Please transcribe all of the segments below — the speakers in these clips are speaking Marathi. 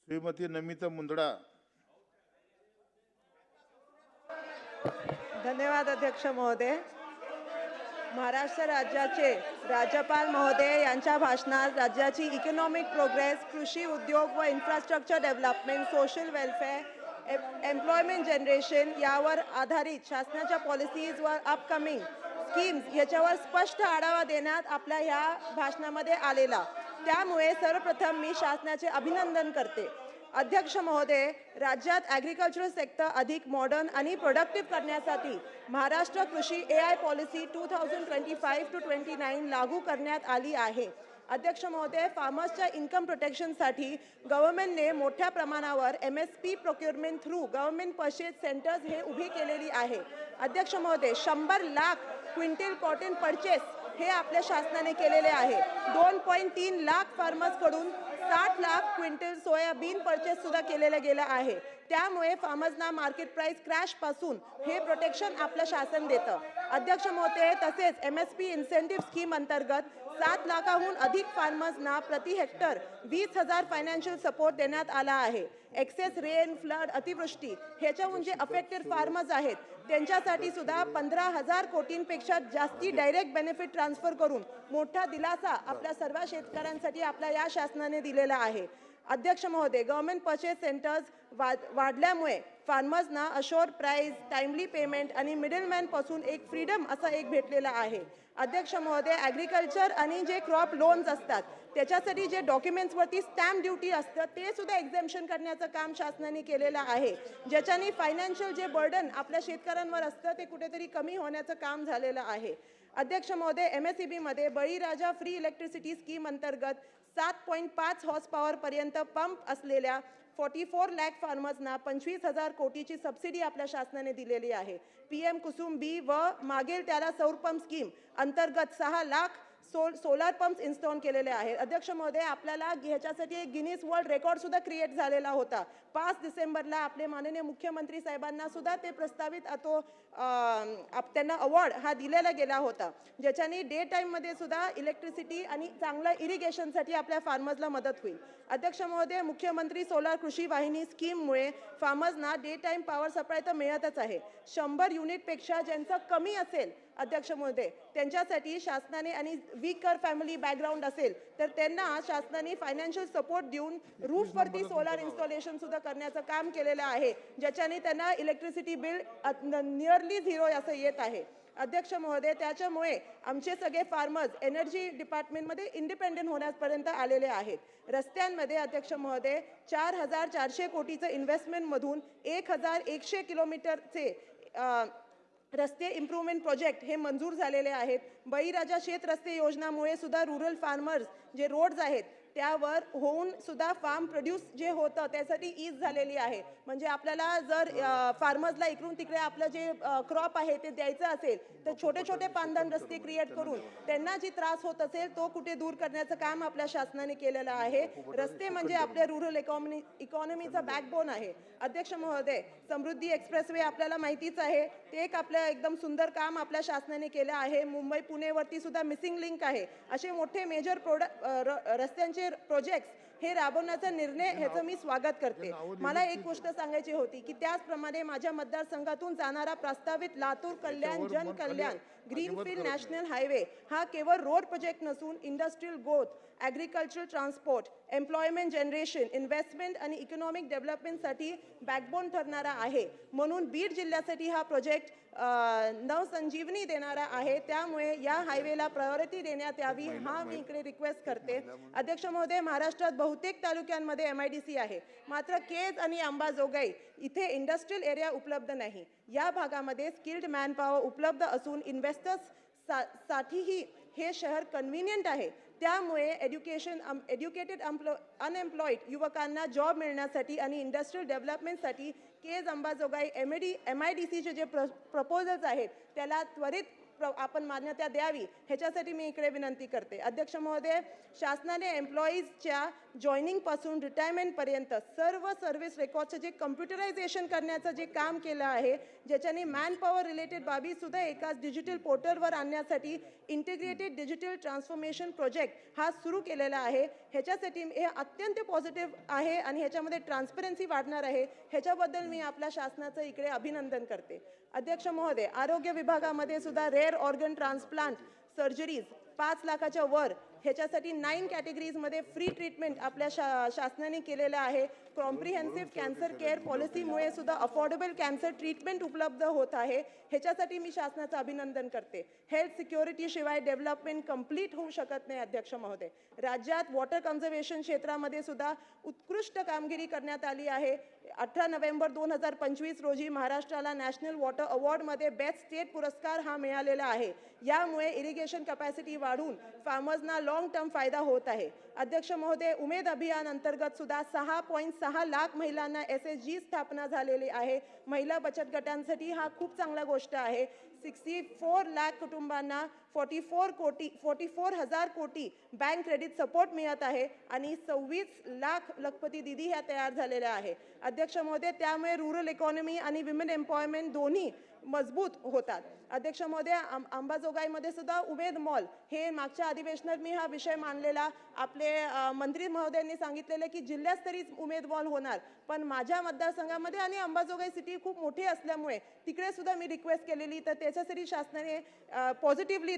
श्रीमती नमिता मुंदडा। धन्यवाद अध्यक्ष महोदय। महाराष्ट्र राज्याचे राज्यपाल महोदय यांच्या भाषणात राज्याची इकॉनॉमिक प्रोग्रेस, कृषी उद्योग व infrastructure development, social welfare, employment generation यावर आधारित शासनाच्या पॉलिसीज व अपकमिंग स्कीम्स याच्यावर स्पष्ट आढावा देण्यात आपल्या ह्या भाषणामध्ये आलेला। त्यामुळे सर्वप्रथम मी शासनाचे अभिनंदन करते। अध्यक्ष महोदय, राज्यात ॲग्रिकल्चरल सेक्टर अधिक मॉडर्न आणि प्रोडक्टिव्ह करण्यासाठी महाराष्ट्र कृषी AI पॉलिसी 2025-29 लागू करण्यात आली आहे। अध्यक्ष महोदय, फार्मर्सच्या इन्कम प्रोटेक्शनसाठी गव्हर्नमेंटने मोठ्या प्रमाणावर MSP procurement through government purchase centres हे उभी केलेली आहे। अध्यक्ष महोदय, 100 लाख क्विंटल कॉटन परचेस हे आपल्या शासनाने केलेले आहे। 2.3 लाख फार्मर्सकडून 60 लाख क्विंटल सोयाबीन परचेस सुद्धा केलेलं गेलं आहे। त्यामुळे फार्मर्सना मार्केट प्राइस क्रॅश पासून हे प्रोटेक्शन आपलं शासन देतं। अध्यक्ष महोदय, तसेच MSP इन्सेंटिव्ह स्कीम अंतर्गत 7 लाखाहून अधिक फार्मर्सना प्रति हेक्टर 20,000 फायनान्शियल सपोर्ट देण्यात आला आहे। एक्सेस रेन, फ्लड, अतिवृष्टी ह्याच्याहून जे अफेक्टेड फार्मर्स आहेत त्यांच्यासाठी सुद्धा 15,000 कोटींपेक्षा जास्ती डायरेक्ट बेनिफिट ट्रान्सफर करून मोठा दिलासा आपल्या सर्व शेतकऱ्यांसाठी आपल्या या शासनाने दिलेला आहे। अध्यक्ष महोदय, गव्हर्नमेंट परचेस सेंटर्स वाढल्यामुळे फार्मर्सना अशोर प्राइस, टाइमली पेमेंट आणि मिडलमॅन पासून एक फ्रीडम असा एक भेटलेला आहे। अध्यक्ष महोदय, ॲग्रिकल्चर आणि जे क्रॉप लोन्स असतात त्याच्यासाठी जे डॉक्युमेंट्सवरती स्टॅम्प ड्युटी असतं ते सुद्धा एक्झेम्पशन करण्याचं काम शासनाने केलेलं आहे, ज्याच्याने फायनान्शियल जे बर्डन आपल्या शेतकऱ्यांवर असतं ते कुठेतरी कमी होण्याचं काम झालेलं आहे। अध्यक्ष महोदय, MSEB मध्ये बळीराजा फ्री इलेक्ट्रिसिटी स्कीम अंतर्गत 7.5 हॉर्स पॉवर पर्यंत पंप असलेल्या 44 लाख फार्मर्सना 25,000 कोटीची सबसिडी आपल्या शासनाने दिलेली आहे। PM कुसुम बी व मागेल त्याला सौर पंप स्कीम अंतर्गत 6 लाख सोलार पंप्स इन्स्टॉल केलेले आहेत। अध्यक्ष महोदय, आपल्याला ह्याच्यासाठी एक गिनीज वर्ल्ड रेकॉर्ड सुद्धा क्रिएट झालेला होता। 5 डिसेंबरला आपले माननीय मुख्यमंत्री साहेबांना सुद्धा ते प्रस्तावित त्यांना अवॉर्ड हा दिलेला गेला होता, ज्याच्याने डे टाईममध्ये सुद्धा इलेक्ट्रिसिटी आणि चांगलं इरिगेशनसाठी आपल्या फार्मर्सला मदत होईल। अध्यक्ष महोदय, मुख्यमंत्री सोलार कृषी वाहिनी स्कीममुळे फार्मर्सना डे टाईम पॉवर सप्लाय तर मिळतच आहे। 100 युनिटपेक्षा ज्यांचं कमी असेल अध्यक्ष महोदय त्यांच्यासाठी शासनाने, आणि वीकर फॅमिली बॅकग्राऊंड असेल तर त्यांना शासनाने फायनान्शियल सपोर्ट देऊन रूफवरती सोलार इन्स्टॉलेशन सुद्धा करण्याचं काम केलेलं आहे, ज्याच्याने त्यांना इलेक्ट्रिसिटी बिल नियरली झिरो असं येत आहे। अध्यक्ष महोदय, त्याच्यामुळे आमचे सगळे फार्मर्स एनर्जी डिपार्टमेंटमध्ये इंडिपेंडेंट होण्यापर्यंत आलेले आहेत। रस्त्यांमध्ये अध्यक्ष महोदय 4,400 कोटीचं इन्व्हेस्टमेंटमधून 1,100 किलोमीटरचे रस्ते इम्प्रूव्हमेंट प्रोजेक्ट हे मंजूर झालेले आहेत। बळीराजा शेत रस्ते योजनामुळे सुद्धा रुरल फार्मर्स जे रोड्स आहेत त्यावर होऊन सुद्धा फार्म प्रोड्यूस जे होतं त्यासाठी ईज झालेली आहे। म्हणजे आपल्याला जर फार्मर्सला इकडून तिकडे आपलं जे क्रॉप आहे ते द्यायचं असेल तर छोटे छोटे पांदन रस्ते क्रिएट करून त्यांना जी त्रास होत असेल तो कुठे दूर करण्याचं काम आपल्या शासनाने केलेलं आहे। रस्ते म्हणजे आपल्या रुरल इकॉनॉमीचा बॅकबोन आहे। अध्यक्ष महोदय, समृद्धी एक्सप्रेसवे आपल्याला माहितीच आहे, ते एक आपलं एकदम सुंदर काम आपल्या शासनाने केलं आहे। मुंबई पुणेवरती सुद्धा मिसिंग लिंक आहे। असे मोठे मेजर रस्त्यांचे प्रोजेक्ट्स हे राबवण्याचा निर्णय ह्याचं मी स्वागत करते। मला एक गोष्ट सांगायची होती की त्याचप्रमाणे माझ्या मतदारसंघातून जाणारा प्रस्तावित लातूर कल्याण जन कल्याण ग्रीनफील्ड नॅशनल हायवे हा केवळ रोड प्रोजेक्ट नसून industrial growth, agricultural transport, employment generation, investment आणि इकॉनॉमिक डेव्हलपमेंटसाठी बॅकबोन ठरणारा आहे। म्हणून बीड जिल्ह्यासाठी हा प्रोजेक्ट नवसंजीवनी देणारा आहे। त्यामुळे या हायवेला प्रायोरिटी देण्यात यावी हा मी इकडे रिक्वेस्ट करते। अध्यक्ष महोदय, महाराष्ट्रात बहुतेक तालुक्यांमध्ये MIDC आहे, मात्र केज आणि अंबाजोगाई इथे इंडस्ट्रियल एरिया उपलब्ध नाही। या भागामध्ये स्किल्ड मॅनपॉवर उपलब्ध असून इन्व्हेस्टर्स साठीही हे शहर कन्व्हिनियंट आहे। त्यामुळे एज्युकेटेड अनएम्प्लॉईड युवकांना जॉब मिळण्यासाठी आणि इंडस्ट्रियल डेव्हलपमेंटसाठी केज अंबाजोगाई MIDCचे जे प्रपोजल्स आहेत त्याला त्वरित आपण मान्यता द्यावी ह्याच्यासाठी मी इकडे विनंती करते। अध्यक्ष महोदय, शासनाने एम्प्लॉईजच्या जॉईनिंगपासून रिटायरमेंटपर्यंत सर्व सर्व्हिस रेकॉर्डचं जे कम्प्युटरायझेशन करण्याचं जे काम केलं आहे, ज्याच्याने मॅनपॉवर रिलेटेड बाबीसुद्धा एकाच डिजिटल पोर्टलवर आणण्यासाठी इंटिग्रेटेड डिजिटल ट्रान्सफॉर्मेशन प्रोजेक्ट हा सुरू केलेला आहे. ह्याच्यासाठी हे अत्यंत पॉझिटिव्ह आहे आणि ह्याच्यामध्ये ट्रान्सपरन्सी वाढणार आहे. ह्याच्याबद्दल मी आपल्या शासनाचं इकडे अभिनंदन करते. अध्यक्ष महोदय, आरोग्य विभागामध्ये सुद्धा रेअर ऑर्गन ट्रान्सप्लांट सर्जरीज 5 लाखाच्या वर ह्याच्यासाठी 9 कॅटेगरीजमध्ये फ्री ट्रीटमेंट आपल्या शासनाने केलेलं आहे. कॉम्प्रिहेन्सिव्ह कॅन्सर केअर पॉलिसीमुळे सुद्धा अफोर्डेबल कॅन्सर ट्रीटमेंट उपलब्ध होत आहे. ह्याच्यासाठी मी शासनाचं अभिनंदन करते. हेल्थ सिक्युरिटी शिवाय डेव्हलपमेंट कंप्लीट होऊ शकत नाही. अध्यक्ष महोदय, राज्यात वॉटर कन्झर्वेशन क्षेत्रामध्ये सुद्धा उत्कृष्ट कामगिरी करण्यात आली आहे. 18 नोव्हेंबर 2025 रोजी महाराष्ट्राला नॅशनल वॉटर अवॉर्डमध्ये बेस्ट स्टेट पुरस्कार हा मिळालेला आहे. यामुळे इरिगेशन कॅपॅसिटी वाढून फार्मर्सना लॉंग टर्म फायदा होत आहे. अध्यक्ष महोदय, उमेद अभियान अंतर्गत सुद्धा 6.6 लाख महिलांना SHG स्थापना झालेली आहे. महिला बचत गटांसाठी हा खूप चांगला गोष्ट आहे. 64 लाख कुटुंबांना 44,000 कोटी बँक क्रेडिट सपोर्ट मिळत आहे आणि 26 लाख लखपती दिदी ह्या तयार झालेल्या आहे. अध्यक्ष महोदय, त्यामुळे रूरल इकॉनॉमी आणि विमेन एम्पॉवरमेंट दोन्ही मजबूत होतात. अध्यक्ष महोदय, अंबाजोगाईमध्ये सुद्धा उमेद मॉल हे मागच्या अधिवेशनात मी हा विषय मांडलेला. आपले मंत्री महोदयांनी सांगितलेलं की जिल्हास्तरीय उमेद मॉल होणार, पण माझ्या मतदारसंघामध्ये आणि अंबाजोगाई सिटी खूप मोठी असल्यामुळे तिकडे सुद्धा मी रिक्वेस्ट केलेली, तर त्याच्यासाठी शासनाने पॉझिटिव्हली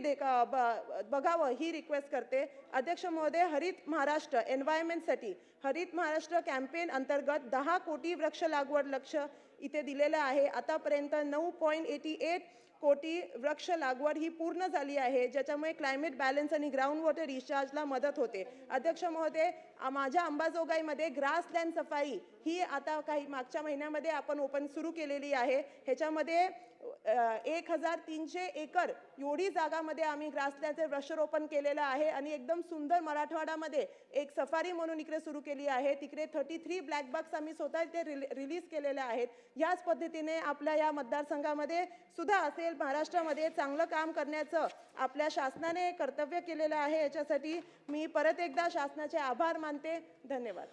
बघावं ही रिक्वेस्ट करते. अध्यक्ष महोदय, हरित महाराष्ट्र एन्व्हायरमेंटसाठी हरित महाराष्ट्र कॅम्पेन अंतर्गत 10 कोटी वृक्ष लागवड लक्ष्य इथे दिलेलं आहे. आतापर्यंत 9.88 कोटी वृक्ष लागवड ही पूर्ण झाली आहे, ज्याच्यामुळे क्लायमेट बॅलन्स आणि ग्राउंड वॉटर रिचार्जला मदत होते. अध्यक्ष महोदय, माझ्या अंबाजोगाईमध्ये ग्रासलँड सफारी ही आता काही मागच्या महिन्यामध्ये आपण ओपन सुरू केलेली आहे. ह्याच्यामध्ये 1300 एकर एवढी जागामध्ये आम्ही ग्रासलँडचे वृक्षारोपण केलेलं आहे आणि एकदम सुंदर मराठवाड्यामध्ये एक सफारी म्हणून इकडे सुरू केली आहे. तिकडे 33 ब्लॅक बक्स आम्ही स्वतः इथे रिलीज केलेले आहेत. याच पद्धतीने आपल्या या मतदारसंघामध्ये सुद्धा असेल, महाराष्ट्रामध्ये चांगलं काम करण्याचं आपल्या शासनाने कर्तव्य केलेलं आहे. याच्यासाठी मी परत एकदा शासनाचे आभार मानते. धन्यवाद.